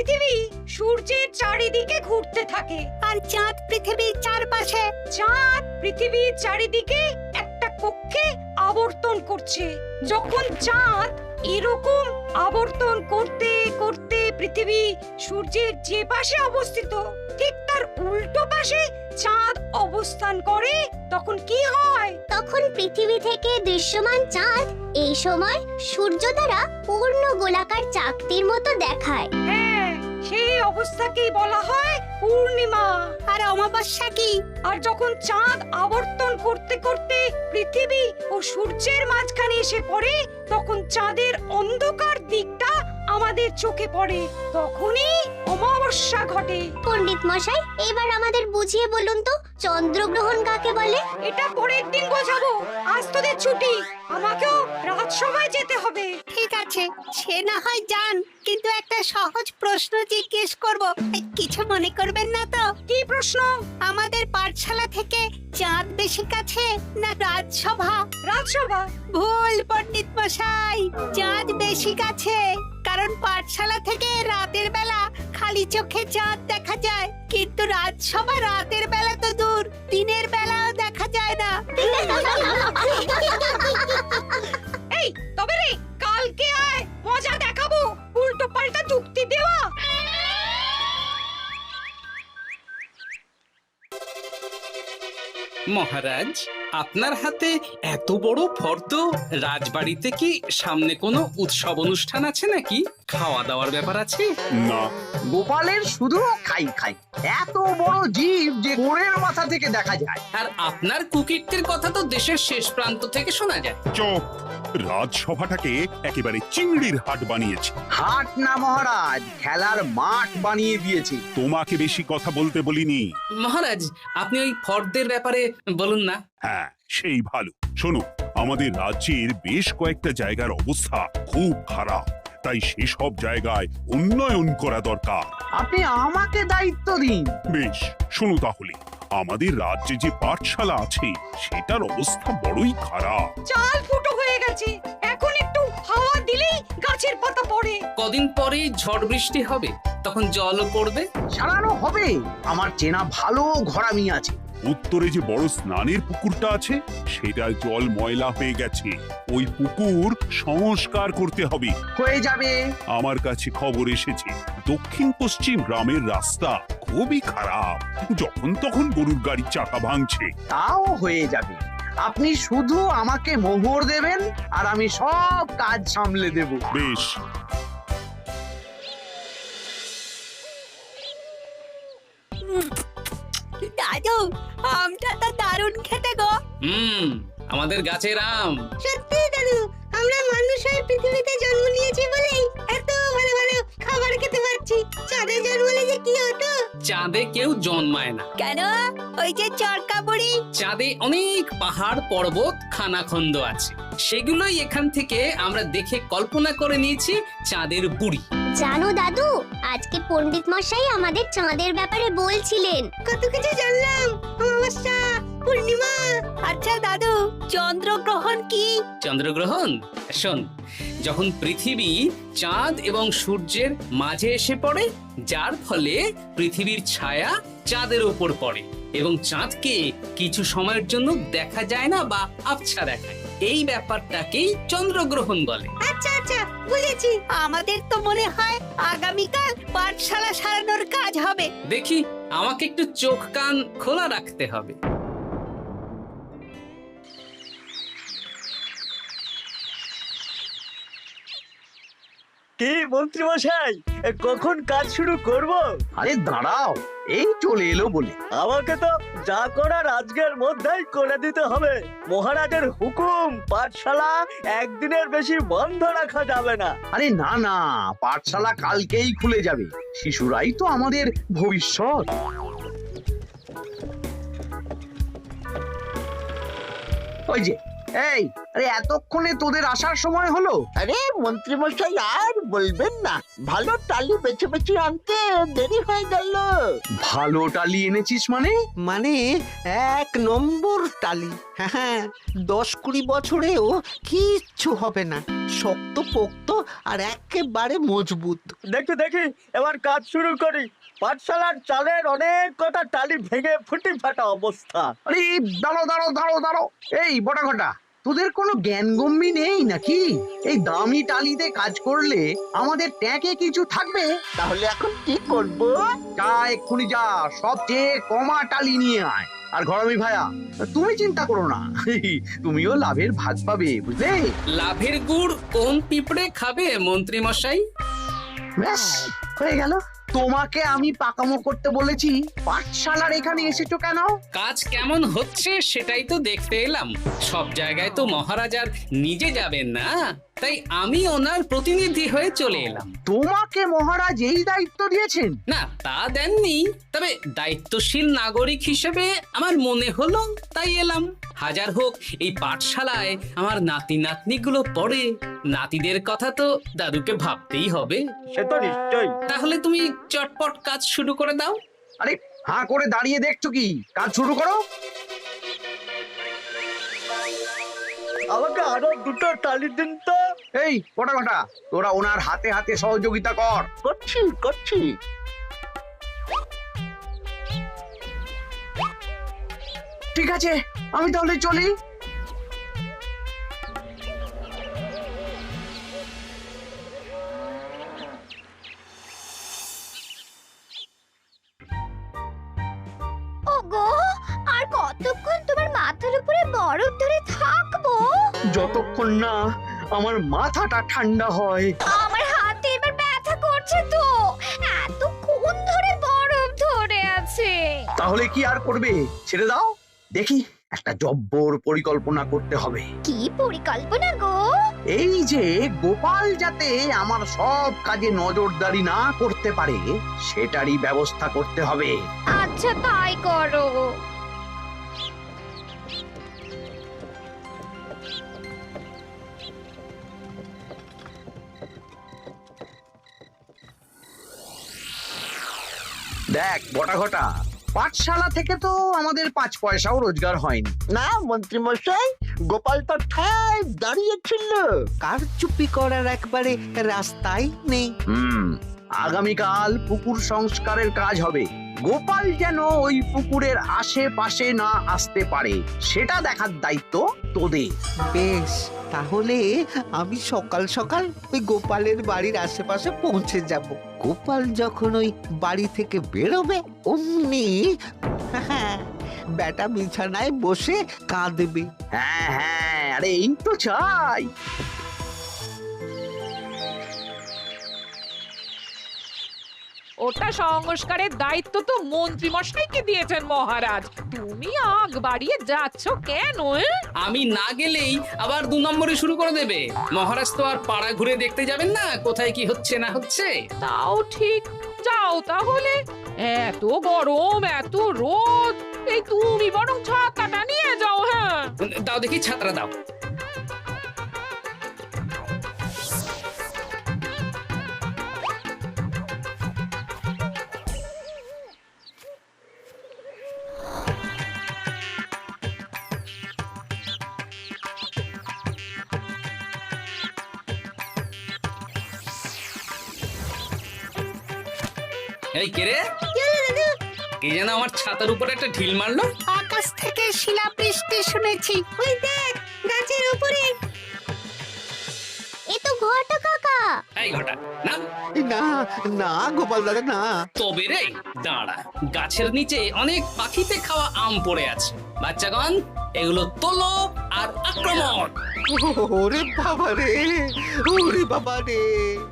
পৃথিবী সূর্যের চারিদিকে ঘুরতে থাকে, আর চাঁদ পৃথিবীর চারপাশে। চাঁদ পৃথিবীর চারিদিকে একটা কক্ষে আবর্তন করছে। যখন চাঁদ এরকম আবর্তন করতে করতে পৃথিবী সূর্যের যে পাশে অবস্থিত ঠিক তার উল্টো পাশে চাঁদ অবস্থান করে, তখন কি হয়? তখন পৃথিবী থেকে দৃশ্যমান চাঁদ এই সময় সূর্য দ্বারা পূর্ণ গোলাকার চাকতির মতো দেখায়। হ্যাঁ, সেই অবস্থাকেই বলা হয় পূর্ণিমা। আর অমাবস্যা কি? আর যখন চাঁদ আবর্তন করতে করতে পৃথিবী ও সূর্যের মাঝখানে এসে পড়ে, তখন চাঁদের অন্ধকার দিকটা আমাদের চোখে পড়ে, তখনই অমাবস্যা ঘটে। পণ্ডিত মশাই, এবার আমাদের বুঝিয়ে বলুন তো চন্দ্রগ্রহণ কাকে বলে? এটা পরের দিন বোঝাবো, আজ তোদের ছুটি, আমাকেও রাজসভায় যেতে হবে। ঠিক আছে, সে না হয় যান, কিন্তু একটা সহজ প্রশ্ন জিজ্ঞেস করব, কিছু মনে করবেন না তো? কি প্রশ্ন? আমাদের পাঠশালা থেকে চাঁদ বেশি কাছে না রাজসভা? রাজসভা। ভুল পণ্ডিত মশাই, চাঁদ বেশি কাছে, কারণ পাঠশালা থেকে রাতের বেলা খালি চোখে চাঁদ দেখা যায়, কিন্তু রাজসভা রাতের বেলা তো দূর, দিনের বেলাও দেখা যায় না। এই তবে রে, কালকে আয়, মজা দেখাবো, উল্টো পাল্টা যুক্তি দেওয়া। মহারাজ, আপনার হাতে এত বড় ফর্দ, রাজবাড়িতে কি সামনে কোনো উৎসব অনুষ্ঠান আছে নাকি? খাওয়া দাওয়ার ব্যাপার আছে? না, গোপালের শুধু খাই খাই, এত বড় জীব যে গোড়ের মাথা থেকে দেখা যায়। আর আপনার কুকীর্তির কথা তো দেশের শেষ প্রান্ত থেকে শোনা যায়। চুপ! রাজসভাটাকে একেবারে চিংড়ির হাট বানিয়েছে। হাট না মহারাজ, খেলার মাঠ বানিয়ে দিয়েছি। তোমাকে বেশি কথা বলতে বলিনি। মহারাজ, আপনি ওই ফর্দের ব্যাপারে বলুন না। হ্যাঁ, সেই ভালো। শোনো, আমাদের রাজ্যের বেশ কয়েকটা জায়গার অবস্থা খুব খারাপ, তাই সেসব জায়গায় উন্নয়ন করা দরকার। আপনি আমাকে দায়িত্ব দিন। বেশ, শোনো তাহলে, আমাদের রাজ্যে যে পাঠশালা আছে সেটার অবস্থা বড়ই খারাপ। চাল ফুটো হয়ে গেছে, এখন একটু হাওয়া দিলেই গাছের পাতা পড়ে। কদিন পরেই ঝড় বৃষ্টি হবে, তখন জলও পড়বে। সারানো হবে, আমার চেনা ভালো ঘরামি আছে। উত্তরে যে বড় স্নানের পুকুরটা আছে সেটার জল ময়লা হয়ে গেছে, ওই পুকুর সংস্কার করতে হবে। হয়ে যাবে। আমার কাছে খবর এসেছে দক্ষিণ পশ্চিম গ্রামের রাস্তা খুবই খারাপ, যখন তখন গরুর গাড়ির চাকা ভাঙছে। তাও হয়ে যাবে, আপনি শুধু আমাকে মোহর দেবেন আর আমি সব কাজ সামলে দেব। বেশ, দাদু, আমটা তো দারুণ খেতে গো। আমাদের গাছের আম। সত্যি দাদু, আমরা মানুষ হয়ে পৃথিবীতে জন্ম নিয়েছি বলেই এত ভালো ভালো খাবার খেতে পারছি। চাঁদে জন্মলে যে কি হতো? চাঁদে কেউ জন্মায় না। কেন? ওই যে চরকা বুড়ি। চাঁদে অনেক পাহাড় পর্বত খানাখন্দ আছে, সেগুলোই এখান থেকে আমরা দেখে কল্পনা করে নিয়েছি চাঁদের বুড়ি। জানো দাদু, আজকে পণ্ডিত মশাই আমাদের চাঁদের ব্যাপারে বলছিলেন। কত কিছু জানলাম। অমাবস্যা, পূর্ণিমা। আচ্ছা দাদু, চন্দ্রগ্রহণ কি? চন্দ্রগ্রহণ? শোন, যখন পৃথিবী চাঁদ এবং সূর্যের মাঝে এসে পড়ে, যার ফলে পৃথিবীর ছায়া চাঁদের উপর পড়ে এবং চাঁদকে কিছু সময়ের জন্য দেখা যায় না বা আবছা দেখায়, এই ব্যাপারটাকেই চন্দ্রগ্রহণ বলে। আচ্ছা আচ্ছা, বুঝেছি। আমাদের তো মনে হয় আগামীকাল পাঠশালা সারানোর কাজ হবে। দেখি, আমাকে একটু চোখ কান খোলা রাখতে হবে। কি মন্ত্রী মশাই, কখন কাজ শুরু করব? আরে দাঁড়াও, এই চলে এলো বলে। আমাকে তো যা করার আজকের মধ্যেই করে দিতে হবে। মহারাজের হুকুম, পাঠশালা একদিনের বেশি বন্ধ রাখা যাবে না। আরে না না, পাঠশালা কালকেই খুলে যাবে, শিশুরাই তো আমাদের ভবিষ্যৎ। ওই যে, এই আরে এতক্ষণে তোদের আসার সময় হলো? আরে মন্ত্রী মশাই আর বলবেন না, ভালো টালি বেছে বেছে আনতে দেরি হয়ে গেল। ভালো টালি এনেছিস মানে? মানে 1 নম্বর টালি। হ্যাঁ 10-20 বছরেও কিচ্ছু হবে না, শক্ত পোক্ত আর একেবারে মজবুত। দেখি দেখি এবার কাজ শুরু করি। পাঠশালার চালের অনেক কটা টালি ভেঙে ফুটি ফাটা অবস্থা। আরে দাঁড়ো। এই বটা ঘটা, তোদের কোনো জ্ঞানগম্যি নেই নাকি? এই দামি টালিতে কাজ করলে আমাদের ট্যাঁকে কিছু থাকবে? তাহলে এখন কি করব? যা এক্ষুনি যা, সবচেয়ে কমা টালি নিয়ে আয়। আর ঘরামি ভাইয়া, তুমি চিন্তা করো না, তুমিও লাভের ভাগ পাবে, বুঝলে? লাভের গুড় কোন পিঁপড়ে খাবে মন্ত্রী মশাই? ব্যাস হয়ে গেল। তোমাকে আমি পাকামো করতে বলেছি, পাঠশালার এখানে এসেছো কেন? কাজ কেমন হচ্ছে সেটাই তো দেখতে এলাম। সব জায়গায় তো মহারাজ আর নিজে যাবেন না, তাই আমি ওনার প্রতিনিধি হয়ে চলে এলাম। তোমাকে মহারাজ এই দায়িত্ব দিয়েছেন? না তা দেননি, তবে দায়িত্বশীল নাগরিক হিসেবে আমার মনে হলো তাই এলাম। হাজার হোক এই পাঠশালায় আমার নাতি নাতনিগুলো পড়ে, নাতিদের কথা তো দাদুকে ভাবতেই হবে। সে তো নিশ্চয়ই। তাহলে তুমি চটপট কাজ শুরু করে দাও। আরে হাঁ করে দাঁড়িয়ে দেখছো কি? কাজ শুরু করো। আমাকে আরো দুটো টালি দিন তো। এই কটা কটা, তোরা ওনার হাতে হাতে সহযোগিতা কর। করছি। ঠিক আছে, আমি তাহলে চলি। ওগো, আর কতক্ষণ তোমার মাথার উপরে বরফ ধরে থাকবো? যতক্ষণ না আমার মাথাটা ঠান্ডা হয়। আমার হাতে এবার ব্যথা করছে তো, এতক্ষণ ধরে বরফ ধরে আছে। তাহলে কি আর করবে? ছেড়ে দাও, দেখি একটা জব্বর পরিকল্পনা করতে হবে। কি পরিকল্পনা গো? এই যে গোপাল যাতে আমার সব কাজে নজরদারি না করতে পারে, সেটারই ব্যবস্থা করতে হবে। আচ্ছা তাই করো। দেখ বটা ঘটা, পাঠশালা থেকে তো আমাদের 5 পয়সাও রোজগার হয়নি। না মন্ত্রী মশাই, গোপাল তো ঠায় দাঁড়িয়েছিল। কারচুপি করার একবারে রাস্তাই নেই। আগামীকাল পুকুর সংস্কারের কাজ হবে। গোপাল যেন ওই পুকুরের আশেপাশে না আসতে পারে, সেটা দেখার দায়িত্ব তোদের। বেশ, তাহলে আমি সকাল সকাল ওই গোপালের বাড়ির আশেপাশে পৌঁছে যাব। গোপাল যখন ওই বাড়ি থেকে বেরোবে অমনি বেটা বিছানায় বসে কাঁদবে। হ্যাঁ, আরে এই তো চাই। ওটা সংস্কারের দায়িত্ব তো মন্ত্রী মশাইকে দিয়েছেন মহারাজ। তুমি আগ বাড়িয়ে যাচ্ছ কেন? আমি না গেলেই আবার 2 নম্বরে শুরু করে দেবে। মহারাজ তো আর পাড়া ঘুরে দেখতে যাবেন না কোথায় কি হচ্ছে না হচ্ছে। তাও ঠিক, যাও তাহলে। এত গরম, এত রোদ, এই তুমি বরং ছাতাটা নিয়ে যাও। হ্যাঁ দাও দেখি ছাত্রা দাও। এই কে রে? কে যেন আমার ছাতার উপরে একটা ঢিল মারলো? আকাশ থেকে শিলাবৃষ্টি শুনেছি। ওই দেখ গাছের উপরে। এ তো ঘটা কাকা। এই ঘটা না। না না গোপাল দাদা না। তবে রে দাঁড়া, গাছের নিচে অনেক পাখিতে খাওয়া আম পড়ে আছে। বাচ্চাগণ এগুলো তোলো আর আক্রমণ। ওরে বাবা রে, ওরে বাবা রে।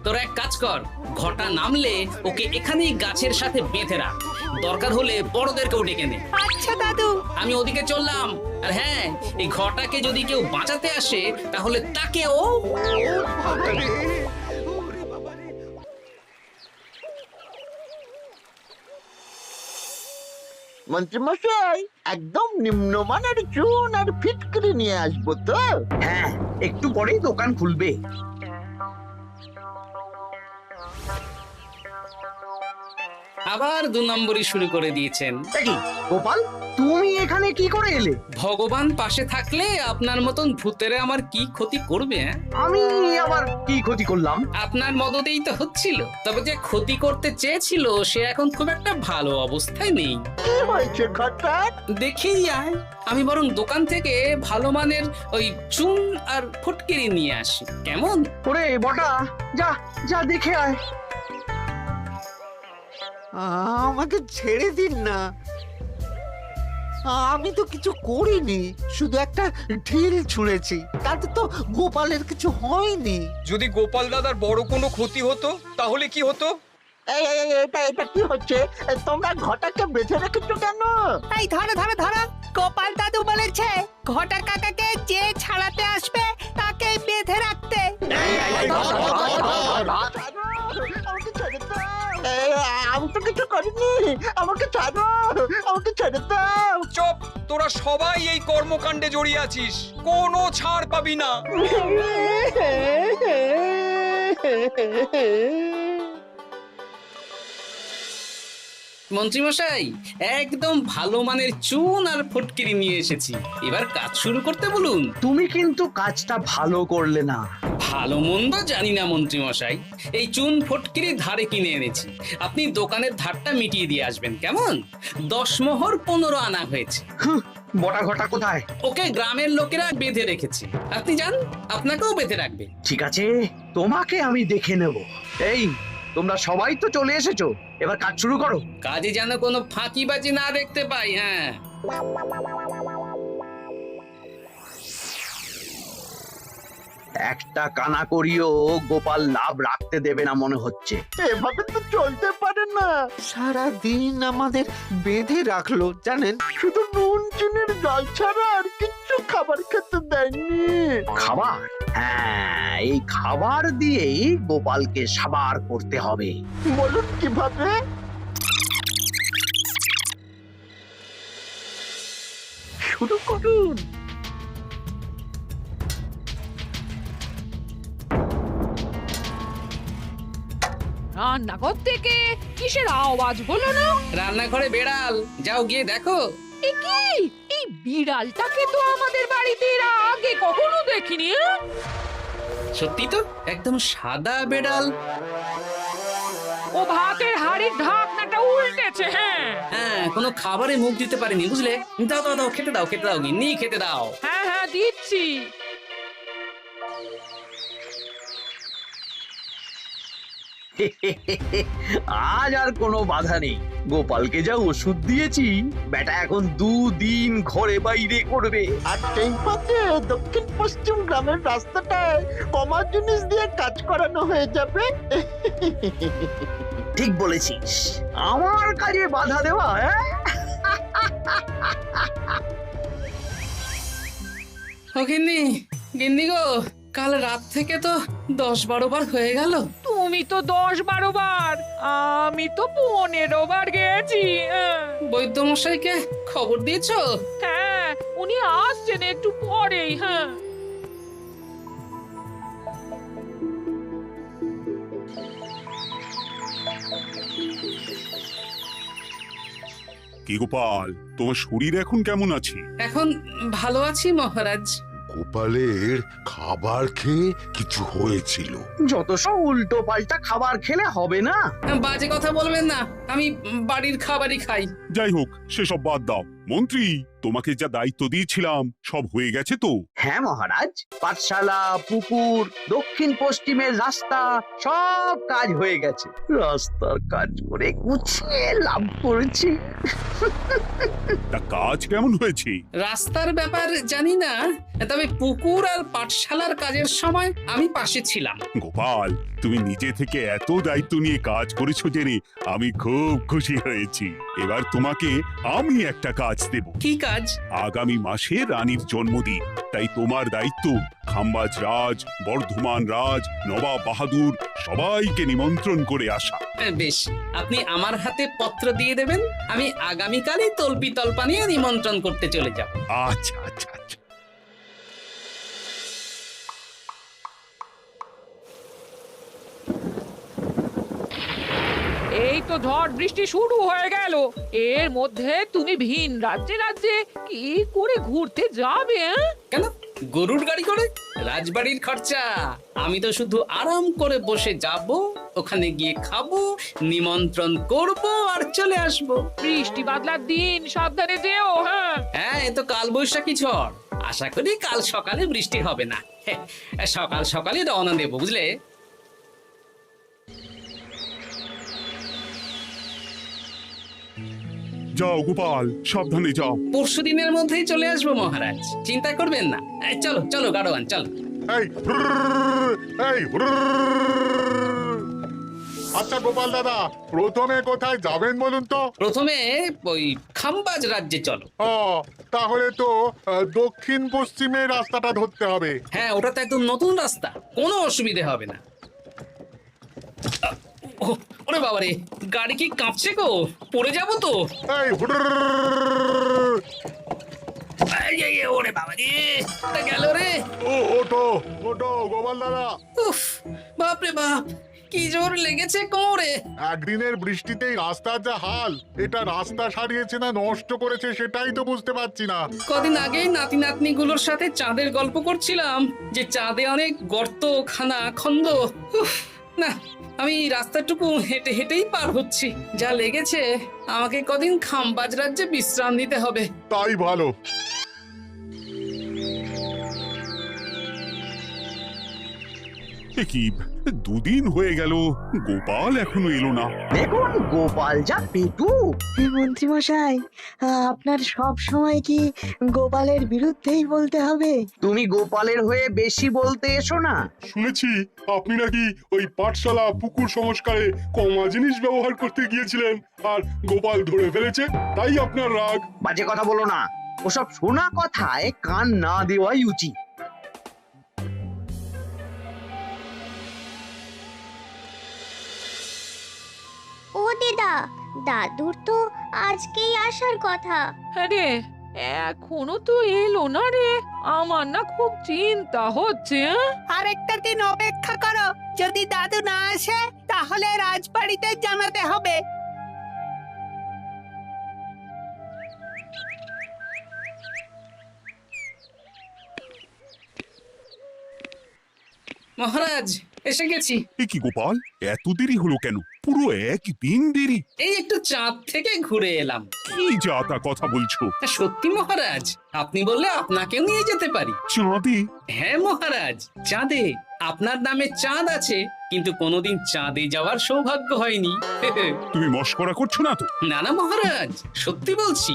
তোরা এক কাজ কর, ঘটা নামলে ওকে এখানেই গাছের সাথে বেঁধে রাখ, দরকার হলে বড়দেরকেও ডেকে নে। আচ্ছা দাদু। আমি ওদিকে চললাম। আর হ্যাঁ, এই ঘটাকে যদি কেউ বাঁচাতে আসে তাহলে তাকেও। বাবা রে, ওরে বাবা রে। মন্ত্রীমশাই একদম নিম্নমানের চুন আর ফিটকিরি নিয়ে আসবো তো। হ্যাঁ, একটু পরেই দোকান খুলবে। আবার 2 নম্বরই শুরু করে দিয়েছেন। দেখি গোপাল, তুমি এখানে কি করে এলে? ভগবান পাশে থাকলে আপনার মতন ভূতেরে আমার কি ক্ষতি করবে? হ্যাঁ, আমি আবার কি ক্ষতি করলাম? আপনার মদতেই তো হচ্ছিল। তবে যে ক্ষতি করতে চেয়েছিল সে এখন খুব একটা ভালো অবস্থায় নেই। কি হয়েছে ঘটাৎ? দেখেই আয়, আমি বরং দোকান থেকে ভালো মানের ওই চুন আর ফুটকিরি নিয়ে আসি, কেমন? ওরে বটা, যা যা দেখে আয়। আমাকে ছেড়ে দিন না, আমি তো কিছু করিনি, শুধু একটা ঢিল ছুঁড়েছি, তাতে তো গোপালের কিছু হয়নি। যদি গোপাল দাদার বড় কোনো ক্ষতি হতো তাহলে কি হতো? এটা কি হচ্ছে? তোমরা ঘটাকে বেঁধে রেখেছো কেন? এই ধরো ধরো ধরো, গোপাল দাদু বলেছে ঘটা কাকাকে যে ছাড়াতে আসবে তাকে বেঁধে রাখতে। আমাকে ছেড়ে দাও। আমি তো কিছু করিনি, আমাকে ছাড়ো, আমাকে ছেড়ে দাও। চুপ, তোরা সবাই এই কর্মকাণ্ডে জড়িয়ে আছিস, কোনো ছাড় পাবি না। মন্ত্রীমশাই, একদম ভালো মানের চুন আর ফুটকিরি নিয়ে এসেছি, এবার কাজ শুরু করতে বলুন। তুমি কিন্তু কাজটা ভালো করলে না। ভালো মন্দ জানি না মন্ত্রীমশাই, এই চুন ফটকিরি ধারে কিনে এনেছি, আপনি দোকানের ধারটা মিটিয়ে দিয়ে আসবেন, কেমন? 10 মোহর 15 আনা হয়েছে। বটা ঘটা কোথায়? ওকে গ্রামের লোকেরা বেঁধে রেখেছে, আপনি যান, আপনাকেও বেঁধে রাখবে। ঠিক আছে, তোমাকে আমি দেখে নেব। এই, তোমরা সবাই তো চলে এসেছো, এবার কাজ শুরু করো। কাজে যেন কোনো ফাঁকিবাজি না দেখতে পাই। হ্যাঁ, একটা কানা করিও গোপাল লাভ রাখতে দেবে না মনে হচ্ছে। এভাবে তো চলতে পারে না। সারা দিন আমাদের বেঁধে রাখলো জানেন। শুধু নুন চিনির জল ছাড়া আর কিচ্ছু খাবার খেতে দেয়নি। খাবার? হ্যাঁ, এই খাবার দিয়েই গোপালকে সাবার করতে হবে। বলুন কিভাবে? শুরু করুন। রান্নাঘর থেকে কিসের আওয়াজ হলো না? রান্নাঘরে বেড়াল, যাও গিয়ে দেখো। এ কি? এই বিড়ালটাকে তো আমাদের বাড়িতে এর আগে কখনো দেখিনি। সত্যি তো, একদম সাদা বেড়াল। ও ভাতের হাড়ির ঢাকনাটা উল্টেছে। হ্যাঁ হ্যাঁ, কোনো খাবারে মুখ দিতে পারেনি, বুঝলে? দাও দাও দাও, খেতে দাও, খেতে দাও, গিন্নি খেতে দাও। হ্যাঁ হ্যাঁ, দিচ্ছি। আজ আর কোনো বাধা নেই। গোপালকে যা ওষুধ দিয়েছি, বেটা এখন 2 দিন ঘরে বাইরে করবে। আর সেই পথে দক্ষিণ পশ্চিম গ্রামের রাস্তাটায় কমা জিনিস দিয়ে কাজ করানো হয়ে যাবে। ঠিক বলেছিস, আমার কাজে বাধা দেওয়া। ও গিন্নি, গিন্নি গো, কাল রাত থেকে তো 10-12 বার হয়ে গেল। তুমি তো 10-12 বার, আমি তো 15 বার গেছি। বৈদ্য মশাইকে খবর দিয়েছো? হ্যাঁ, উনি আসছেন একটু পরেই। হ্যাঁ, কি গোপাল, তোমার শরীর এখন কেমন আছে? এখন ভালো আছি মহারাজ। গোপালের খাবার খেয়ে কিছু হয়েছিল। যত সব উল্টো পাল্টা খাবার খেলে হবে না। বাজে কথা বলবেন না, আমি বাড়ির খাবারই খাই। যাই হোক, সেসব বাদ দাও। মন্ত্রী, তোমাকে যা দায়িত্ব দিয়েছিলাম সব হয়ে গেছে তো? হ্যাঁ মহারাজ, পাঠশালা, পুকুর, দক্ষিণ পশ্চিমের রাস্তা সব কাজ হয়ে গেছে। রাস্তার কাজ করে গুছিয়ে লাভ করেছি। তা কাজ কেমন হয়েছে? রাস্তার ব্যাপার জানি না, তবে পুকুর আর পাঠশালার কাজের সময় আমি পাশে ছিলাম। গোপাল, তুমি নিজে থেকে এত দায়িত্ব নিয়ে কাজ করেছো জেনে আমি খুব খুশি হয়েছি। এবার তোমাকে আমি একটা কাজ কাজ দেব। কি কাজ? আগামী মাসে রানীর জন্মদিন, তাই তোমার দায়িত্ব খাম্বাজ রাজ, বর্ধমান রাজ, নবাব বাহাদুর সবাইকে নিমন্ত্রণ করে আসা। বেশ, আপনি আমার হাতে পত্র দিয়ে দেবেন, আমি আগামীকালই তল্পি তল্পা নিয়ে নিমন্ত্রণ করতে চলে যাব। আচ্ছা আচ্ছা আচ্ছা। এই তো ঝড় বৃষ্টি শুরু হয়ে গেল, এর মধ্যে তুমি ভিন রাজ্যে রাজ্যে কি করে ঘুরতে যাবে? কেন, গরুর গাড়ি করে? রাজবাড়ির খরচা। আমি তো শুধু আরাম করে বসে যাব, ওখানে গিয়ে খাবো, নিমন্ত্রণ করব আর চলে আসব। বৃষ্টি বাদলার দিন, সাবধানে যেও। হ্যাঁ হ্যাঁ, এ তো কাল বৈশাখী ঝড়, আশা করি কাল সকালে বৃষ্টি হবে না। সকাল সকালে রওনা দেব, বুঝলে? যাও গোপাল, সাবধানে যাও। পরশু দিনের মধ্যেই চলে আসবো মহারাজ, চিন্তা করবেন না। চলো চলো গাড়োয়ান, চলো। এই এই আচ্ছা গোপাল দাদা, প্রথমে কোথায় যাবেন বলুন তো? প্রথমে ওই খাম্বাজ রাজ্যে চলো। ও, তাহলে তো দক্ষিণ পশ্চিমে রাস্তাটা ধরতে হবে। হ্যাঁ, ওটা তো একদম নতুন রাস্তা, কোনো অসুবিধে হবে না। ওরে বাবারে, গাড়ি কি কাঁপছে গো, পড়ে যাবো তো। এই ওরে বাবারে, গেল রে। ওটো ওটো গোপাল দাদা। উফ, বাপরে বাপ, কি জোর লেগেছে কোমরে। একদিনের বৃষ্টিতেই রাস্তার যা হাল, এটা রাস্তা সারিয়েছে না নষ্ট করেছে সেটাই তো বুঝতে পারছি না। কদিন আগেই নাতি নাতনি গুলোর সাথে চাঁদের গল্প করছিলাম, যে চাঁদে অনেক গর্ত, খানা খন্দ। উফ, না, আমি রাস্তাটুকু হেঁটে হেঁটেই পার হচ্ছি। যা লেগেছে, আমাকে কদিন খাম্বাজ রাজ্যে বিশ্রাম নিতে হবে। তাই ভালো। কি দুদিন হয়ে গেল, গোপাল এখনো এলো না। দেখুন গোপাল যা পেটু। মন্ত্রী মশাই, আপনার সব সময় কি গোপালের বিরুদ্ধেই বলতে হবে? তুমি গোপালের হয়ে বেশি বলতে এসো না। শুনেছি আপনি নাকি ওই পাঠশালা পুকুর সংস্কারে কমা জিনিস ব্যবহার করতে গিয়েছিলেন, আর গোপাল ধরে ফেলেছে, তাই আপনার রাগ। বাজে কথা বলো না, ওসব শোনা কথায় কান না দেওয়াই উচিত। ও দিদা, দাদুর তো আজকেই আসার কথা। আরে এখনো তো এলো না রে, আমার না খুব চিন্তা হচ্ছে। আরেকটা দিন অপেক্ষা করো, যদি দাদু না আসে তাহলে রাজবাড়িতে জানাতে হবে। মহারাজ, এসে গেছি। এ কি গোপাল, এত দেরি হলো কেন? পুরো একদিন দেরি। এই একটু চাঁদ থেকে ঘুরে এলাম। কি যা তা কথা বলছো? সত্যি মহারাজ, আপনি বললে আপনাকেও নিয়ে যেতে পারি। চাঁদে? হ্যাঁ মহারাজ, চাঁদে। আপনার নামে চাঁদ আছে, কিন্তু কোনোদিন চাঁদে যাওয়ার সৌভাগ্য হয়নি। তুমি মস্করা করছো না তো? না না মহারাজ, সত্যি বলছি,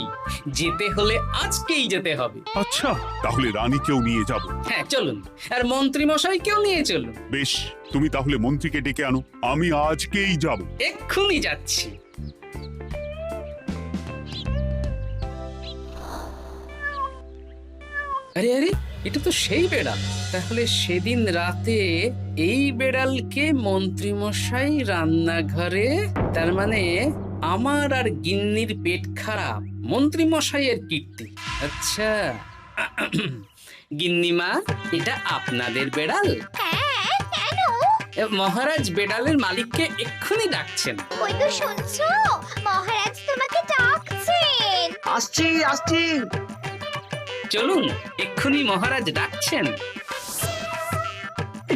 যেতে হলে আজকেই যেতে হবে। আচ্ছা, তাহলে রানীকেও নিয়ে যাব। হ্যাঁ চলুন, আর মন্ত্রী মশাইকেও নিয়ে চলুন। বেশ, তুমি তাহলে মন্ত্রীকে ডেকে আনো, আমি আজকেই যাব। এক্ষুনি যাচ্ছি। আরে আরে, এটা তো সেই বেড়াল। তাহলে সেদিন রাতে এই বেড়ালকে মন্ত্রী মশাই রান্নাঘরে, তার মানে আমার আর গিন্নির পেট খারাপ, মন্ত্রী মশাইয়ের কীর্তি। আচ্ছা, গিন্নিমা, এটা আপনাদের বেড়াল? হ্যাঁ, কেন? মহারাজ বেড়ালের মালিককে এক্ষুনি ডাকছেন। ওই তো শুনছো, মহারাজ তোমাকে ডাকছেন। আসছি আসছি। চলুন, এক্ষুনি মহারাজ ডাকছেন।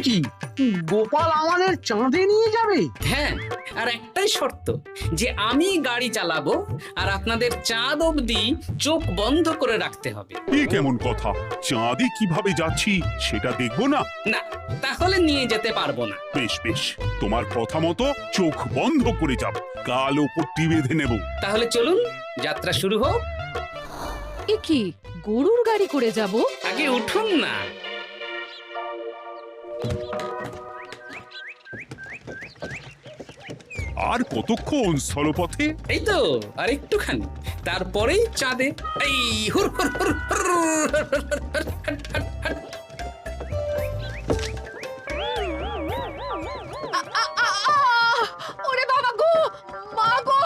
কি গোপাল আমাদের চাঁদে নিয়ে যাবে? হ্যাঁ, আর একটাই শর্ত, যে আমি গাড়ি চালাবো আর আপনাদের চাঁদ অবধি চোখ বন্ধ করে রাখতে হবে। এ কেমন কথা? চাঁদে কিভাবে যাচ্ছি সেটা দেখবো না? না, তাহলে নিয়ে যেতে পারবো না। বেশ বেশ, তোমার কথা মতো চোখ বন্ধ করে যাব, কালো পট্টি বেঁধে নেব। তাহলে চলুন, যাত্রা শুরু হোক। এ কি, গরুর গাড়ি করে যাব? আগে উঠুন না। আর কতক্ষণ স্থলপথে? এই তো আর একটুখানি, তারপরেই চাঁদে। এই হুর হুর হুর হুর। ওরে বাবা গো, মা গো!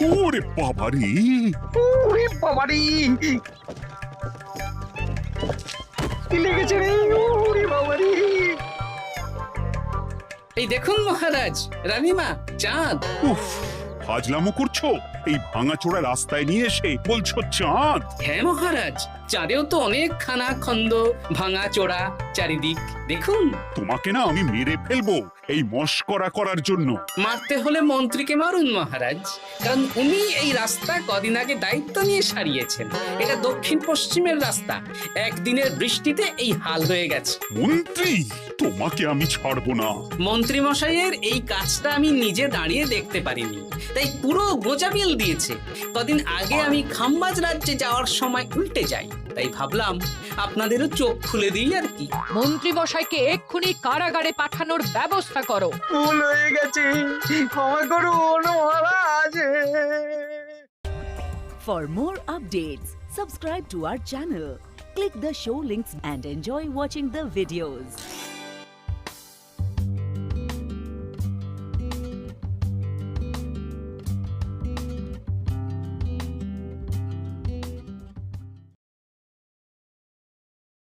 ওরে বাবারে! ওরে বাবারি, কি লেগেছে রে? ওরে বাবারি! এই দেখুন মহারাজ, রানীমা, চাঁদ। উফ, ফাজলামো করছো? এই ভাঙাচোরা রাস্তায় নিয়ে এসে বলছো চাঁদ? হ্যাঁ মহারাজ, চাঁদেও তো অনেক খানা খন্দ, ভাঙা চোরা চারিদিক। দেখুন, তোমাকে না আমি মেরে ফেলবো এই মস্করা করার জন্য। মারতে হলে মন্ত্রীকে মারুন মহারাজ, কারণ উনি এই রাস্তা কদিন আগে দায়িত্ব নিয়ে সারিয়েছেন। এটা দক্ষিণ পশ্চিমের রাস্তা, একদিনের বৃষ্টিতে এই হাল হয়ে গেছে। মন্ত্রী, তোমাকে আমি ছাড়বো না। মন্ত্রী মশাইয়ের এই কাজটা আমি নিজে দাঁড়িয়ে দেখতে পারিনি, তাই পুরো গোজামিল দিয়েছে। কদিন আগে আমি খাম্বাজ রাজ্যে যাওয়ার সময় উল্টে যাই, তাই ভাবলাম আপনাদেরও চোখ খুলে দিই আর কি। মন্ত্রী মশাইকে এক্ষুনি কারাগারে পাঠানোর ব্যবস্থা করো। ভুল হয়ে গেছে, ক্ষমা করুন মহারাজ। For more updates, subscribe to our channel, click the show links and enjoy watching the videos.